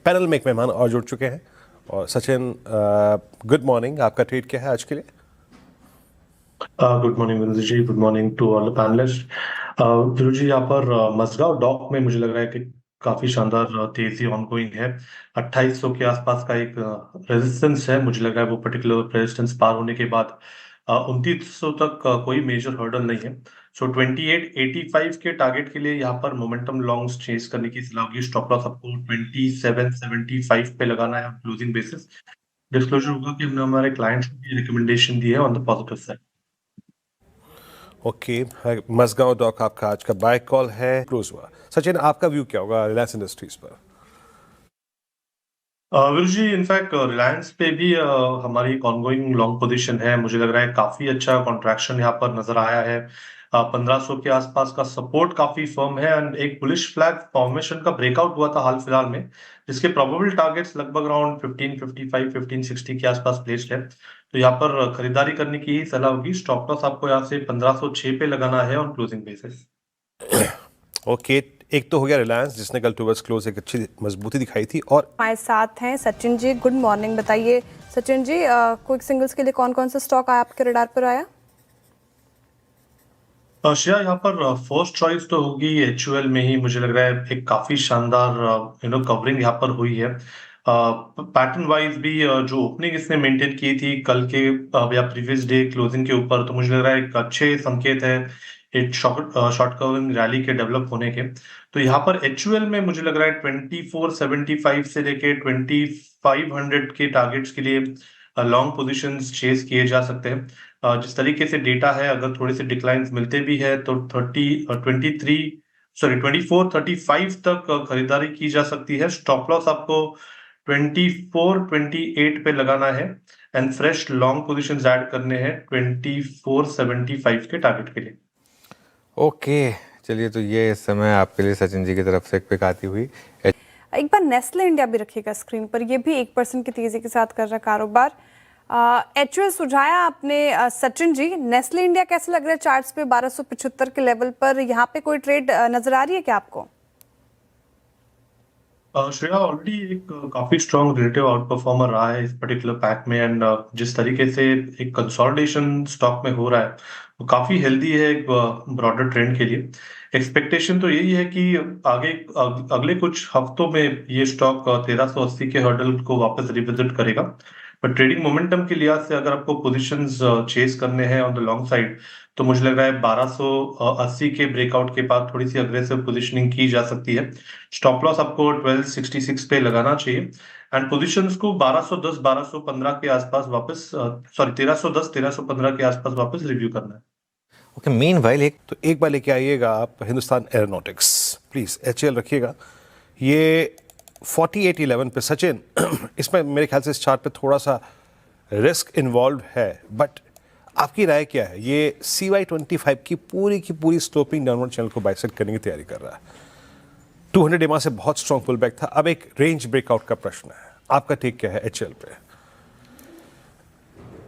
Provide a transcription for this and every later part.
Panel में एक मेहमान और जुड़ चुके हैं। और सचिन, गुड मॉर्निंग, आपका ट्रेड क्या है आज के लिए? Good morning Virudh ji, good morning to all the panelist. Virudh ji, यहाँ पर मझगांव डॉक में मुझे लग रहा है कि काफी शानदार तेजी ऑनगोइंग है। 2800 के आसपास का एक रेजिस्टेंस है। मुझे लग रहा है वो पर्टिकुलर रेजिस्टेंस पार होने के बाद 2900 तक कोई मेजर हर्डल नहीं है। सो 2885 के टारगेट के लिए यहाँ पर मोमेंटम लॉन्ग्स चेस करने की सलाह होगी। स्टॉप लॉस आपको 2775 पे लगाना है क्लोजिंग बेसिस। डिस्क्लोजर होगा कि हमने हमारे क्लाइंट्स को भी रिकमेंडेशन दी है on the positive side. Okay, Mazagon Dock आपका आज का बाय कॉल है, क्लोज हुआ। सचिन, आपका व्यू क्या होगा रिलायंस इंडस्ट्रीज पर? वीरू जी, इनफैक्ट रिलायंस पे भी हमारी एक ऑनगोइंग लॉन्ग पोजीशन है। मुझे लग रहा है काफी अच्छा कॉन्ट्रैक्शन यहाँ पर नजर आया है। 1500 के आसपास का सपोर्ट काफी फर्म है एंड एक बुलिश फ्लैग फॉर्मेशन का ब्रेकआउट हुआ था हाल फिलहाल में, जिसके प्रोबेबल टारगेट्स लगभग अराउंड 1555 1560 के आसपास प्लेस्ड है। तो यहाँ पर खरीदारी करने की ही सलाह होगी। स्टॉप लॉस आपको यहाँ से 1506 पे लगाना है ऑन क्लोजिंग बेसिस। ओके, एक तो हो गया रिलायंस जिसने कल टूवर्ड्स क्लोज एक अच्छी मजबूती दिखाई थी। और हमारे साथ हैं सचिन जी। Good morning. बताइए सचिन जी, क्विक सिंगल्स के लिए कौन कौन सा स्टॉक आपके रडार पर आया? श्रेया, यहाँ पर फर्स्ट चॉइस तो होगी एचयूएल में ही। मुझे लग रहा है एक काफी शानदार कवरिंग यहाँ पर हुई है। पैटर्न वाइज भी जो ओपनिंग इसने मेंटेन की थी कल के या प्रीवियस डे क्लोजिंग के ऊपर, तो मुझे लग रहा है एक अच्छे संकेत है एक शॉर्ट कवरिंग रैली के डेवलप होने के। तो यहाँ पर एचयूएल में मुझे लग रहा है 2475 से लेके 2500 के टारगेट्स के लिए लॉन्ग पोजीशंस चेस किए जा सकते हैं। जिस तरीके से डेटा है, अगर थोड़े से डिक्लाइंस मिलते भी है तो 2435 तक खरीदारी की जा सकती है। स्टॉप लॉस आपको 2428 पे लगाना है and fresh long positions add करने हैं 2475 के टारगेट के लिए। ओके, चलिए, तो ये इस समय आपके लिए सचिन जी की तरफ से एक पिक आती हुई। एक बार नेस्ले इंडिया भी रखिएगा स्क्रीन पर। ये भी 1% की तेजी के साथ कर रहा कारोबार। एचयूएल सुझाया आपने सचिन जी। नेस्ले इंडिया कैसे लग रहा है चार्ट्स पे 1275 के लेवल पर? यहाँ पे कोई ट्रेड नजर आ रही है क्या आपको? श्रेया ऑलरेडी एक काफी स्ट्रॉन्ग रिलेटिव आउट परफॉर्मर रहा है इस पर्टिकुलर पैक में एंड जिस तरीके से एक कंसोलिडेशन स्टॉक में हो रहा है वो काफी हेल्दी है एक ब्रॉडर ट्रेंड के लिए। एक्सपेक्टेशन तो यही है कि आगे अगले कुछ हफ्तों में ये स्टॉक 1380 के हर्डल को वापस रिविजिट करेगा। बट ट्रेडिंग मोमेंटम के लिहाज से अगर आपको पोजीशंस चेस करने हैं ऑन द लॉन्ग साइड, तो मुझे लग रहा है 1280 के ब्रेकआउट के बाद थोड़ी सी अग्रेसिव पोजीशनिंग की जा सकती है। स्टॉप लॉस आपको 1266 पे लगाना चाहिए एंड पोजीशंस को 1210 1215 के आसपास वापस 1310 1315 के आसपास वापस रिव्यू करना है। ओके, मीनवाइल एक बार लेके आइएगा आप हिंदुस्तान एरोनॉटिक्स, प्लीज एचएल रखिएगा। ये 4811 पे सचिन, इसमें मेरे ख्याल से इस चार्ट पे थोड़ा सा रिस्क इन्वॉल्व है, बट आपकी राय क्या है? ये CY25 की पूरी स्लोपिंग डाउनवर्ड चैनल को बाइसेक्ट करने की तैयारी कर रहा है। 200 डेमा से बहुत स्ट्रॉन्ग पुल बैक था, अब एक रेंज ब्रेकआउट का प्रश्न है। आपका टेक क्या है एचएल पे?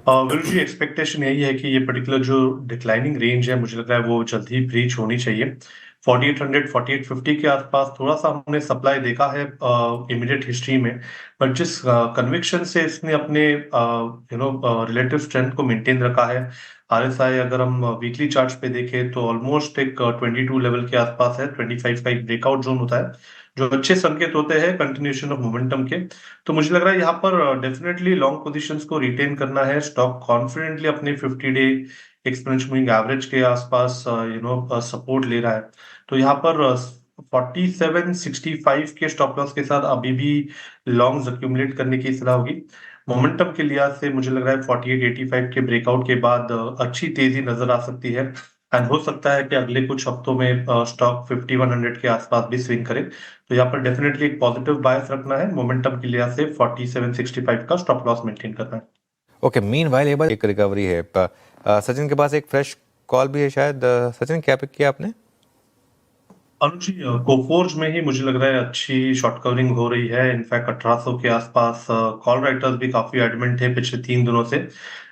विरुद्ध जी, एक्सपेक्टेशन यही है कि ये पर्टिकुलर जो डिक्लाइनिंग रेंज है, मुझे लग रहा है वो जल्द ही ब्रीच होनी चाहिए। 4800 4850 के आसपास थोड़ा सा हमने सप्लाई देखा है इमीडिएट हिस्ट्री में, बट जिस कन्विक्शन से इसने अपने रिलेटिव स्ट्रेंथ को मेंटेन रखा है। आरएसआई अगर हम वीकली चार्ट्स पे देखें तो ऑलमोस्ट एक 22 लेवल के आसपास है। 25 का एक ब्रेकआउट जोन होता है जो अच्छे संकेत होते हैं कंटिन्यूएशन ऑफ मोमेंटम के। तो मुझे लग रहा है यहाँ पर डेफिनेटली लॉन्ग पोजीशंस को रिटेन करना है। स्टॉक कॉन्फिडेंटली अपने 50 डे एक्सपोनेंशियल मूविंग एवरेज के आसपास सपोर्ट ले रहा है। तो यहाँ पर 4765 के स्टॉप लॉस के साथ अभी भी लॉन्ग्स अक्यूमुलेट करने की सलाह होगी। मोमेंटम के लिहाज से मुझे लग रहा है 4885 के ब्रेकआउट के बाद अच्छी तेजी नजर आ सकती है एंड हो सकता है कि अगले कुछ हफ्तों में स्टॉक 5100 के आसपास भी स्विंग करे। तो यहाँ पर डेफिनेटली एक पॉजिटिव बायस रखना है। मोमेंटम के लिहाज से 4765 का स्टॉप लॉस मेंटेन करना है। ओके, मीनवाइल एक बार एक रिकवरी है। सचिन के पास एक फ्रेश कॉल भी है शायद। सचिन, क्या पिक किया आपने? अनुज जी, कोफोर्ज में ही मुझे लग रहा है अच्छी शॉर्ट कवरिंग हो रही है। इनफैक्ट 1800 के आसपास कॉल राइटर्स भी काफी एडमेंट थे पिछले 3 दिनों से।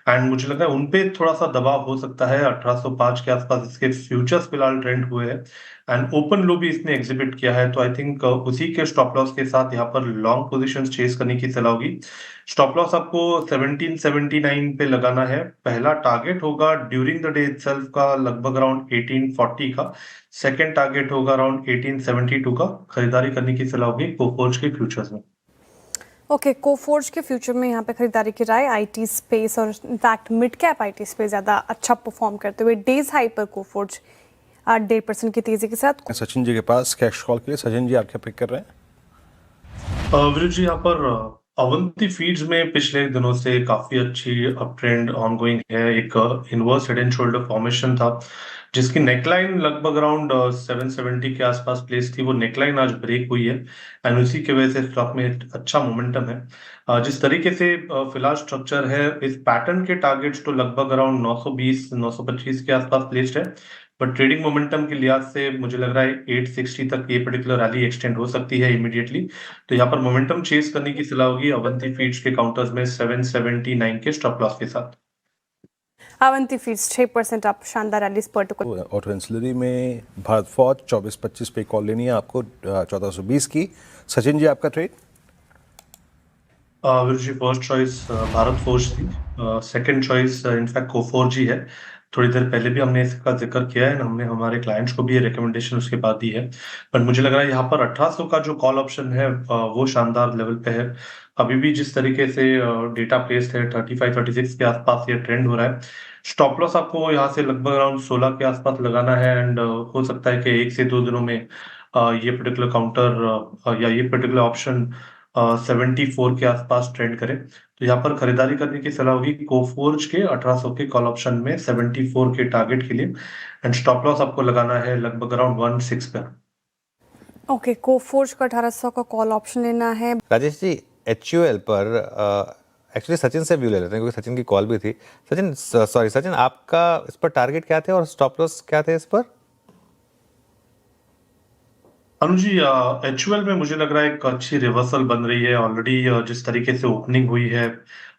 एंड मुझे लग रहा है उन पे थोड़ा सा दबाव हो सकता है। 1805 के आसपास इसके फ्यूचर्स फिलहाल ट्रेंड हुए हैं एंड ओपन लो भी इसने एग्जिबिट किया है, तो आई थिंक उसी के स्टॉप लॉस के साथ यहाँ पर लॉन्ग पोजीशंस चेस करने की सलाह होगी। स्टॉप लॉस आपको 1779 पे लगाना है। पहला टारगेट होगा ड्यूरिंग द डे इटसेल्फ का लगभग अराउंड 1840 का। सेकंड टारगेट होगा अराउंड 1872 का। खरीदारी करने की सलाह होगी कोफोर्ज के फ्यूचर्स में। ओके, कोफोर्ज के फ्यूचर में यहाँ पे खरीदारी की राय। आईटी स्पेस और in fact mid cap IT space ज़्यादा अच्छा परफॉर्म करते हुए डेज हाई पर कोफोर्ज 8.5% की तेजी के साथ। सचिन जी के पास कैश कॉल के लिए। सचिन जी, आप क्या पिक कर रहे हैं? विरुद्ध जी, यहाँ पर अवंती फीड्स में पिछले दिनों से काफी अच्छी अप ट्रेंड ऑनगोइंग है। एक inverse head and shoulder formation था जिसकी नेकलाइन लगभग अराउंड 770 के आसपास प्लेस थी। वो नेकलाइन आज ब्रेक हुई है एंड उसी की वजह से स्टॉक में अच्छा मोमेंटम है। जिस तरीके से फिलहाल स्ट्रक्चर है, इस पैटर्न के टारगेट्स तो लगभग अराउंड 920 925 के आसपास प्लेस्ड है, बट ट्रेडिंग मोमेंटम के लिहाज से मुझे लग रहा है 860 तक ये पर्टिकुलर रैली एक्सटेंड हो सकती है इमीडिएटली। तो यहाँ पर मोमेंटम चेस करने की सलाह होगी अवंती फीड्स के काउंटर्स में 779 के स्टॉप लॉस के साथ। अवंती फीड्स 6% आप शानदार रैली इस पर्टिकुलर। ऑटो एंसिलरी में भारत फौज 24-25 पे कॉल लेनी है आपको 1420 की। सचिन जी, आपका ट्रेड? विरुद्ध जी, फर्स्ट चॉइस भारत फोर्ज थी। सेकंड चॉइस इनफैक्ट कोफोर्ज ही है। थोड़ी देर पहले भी हमने इसका जिक्र किया है, हमने हमारे क्लाइंट्स को भी ये रिकमेंडेशन उसके बाद दी है। पर मुझे लग रहा है यहाँ पर 1800 का जो कॉल ऑप्शन है वो शानदार लेवल पे है। अभी भी जिस तरीके से डेटा प्लेस्ड है 35-36 के आसपास ये ट्रेंड हो रहा है। स्टॉप लॉस आपको यहाँ से लगभग अराउंड 16 के आसपास लगाना है एंड हो सकता है कि 1 से 2 दिनों में ये पर्टिकुलर काउंटर या ये पर्टिकुलर ऑप्शन 74 के आसपास ट्रेंड करे। तो यहाँ पर खरीदारी करने की सलाह होगी कोफोर्ज के 1800 के कॉल ऑप्शन में 74 के टारगेट के लिए एंड स्टॉप लॉस आपको लगाना है लगभग अराउंड 16 पे। ओके, कोफोर्ज का 1800 का कॉल ऑप्शन लेना है। राजेश जी, HUL पर एक्चुअली सचिन से व्यू ले लेते हैं क्योंकि सचिन की कॉल भी थी। सचिन, आपका इस पर टारगेट क्या थे और स्टॉप लॉस क्या थे इस पर? अनुज जी, HUL में मुझे लग रहा है एक अच्छी रिवर्सल बन रही है ऑलरेडी। जिस तरीके से ओपनिंग हुई है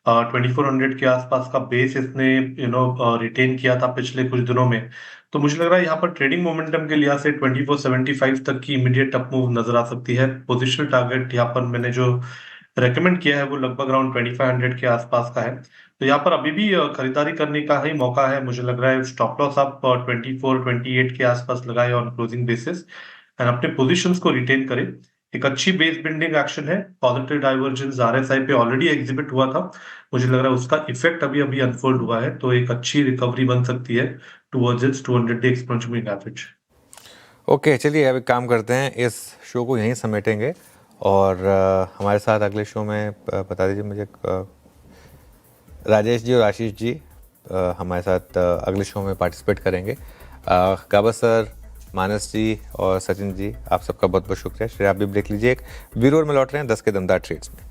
2400 के आसपास का बेस इसने रिटेन किया था पिछले कुछ दिनों में। तो मुझे लग रहा है यहाँ पर ट्रेडिंग मोमेंटम के लिहाज से 2475 तक की इमीडिएट अप मूव नजर आ सकती है। पोजिशनल टारगेट यहाँ पर मैंने जो रेकमेंड किया है वो लगभग अराउंड 2500 के आसपास का है। तो यहाँ पर अभी भी खरीदारी करने का ही मौका है। मुझे लग रहा है स्टॉप लॉस आप 24-28 के आसपास लगाए ऑन क्लोजिंग बेसिस एंड अपने पोजीशंस को रिटेन करें। एक अच्छी बेस बिल्डिंग एक्शन है। पॉजिटिव डाइवर्जेंस RSI पे ऑलरेडी एग्जिबिट हुआ था। मुझे लग रहा है उसका इफेक्ट अभी अभी अनफोल्ड हुआ है, तो एक अच्छी रिकवरी बन सकती है टुवर्ड्स इट्स 200-डे एक्सपोनेंशियल मूविंग एवरेज। ओके, चलिए अब एक काम करते हैं, इस शो को यहीं समेटेंगे और हमारे साथ अगले शो में बता दीजिए मुझे राजेश जी और आशीष जी हमारे साथ अगले शो में पार्टिसिपेट करेंगे। गाबा सर, मानस जी और सचिन जी, आप सबका बहुत बहुत शुक्रिया। श्रेया, आप भी ब्रेक लीजिए। एक वीरोर में लौट रहे हैं 10 के दमदार ट्रेड्स में।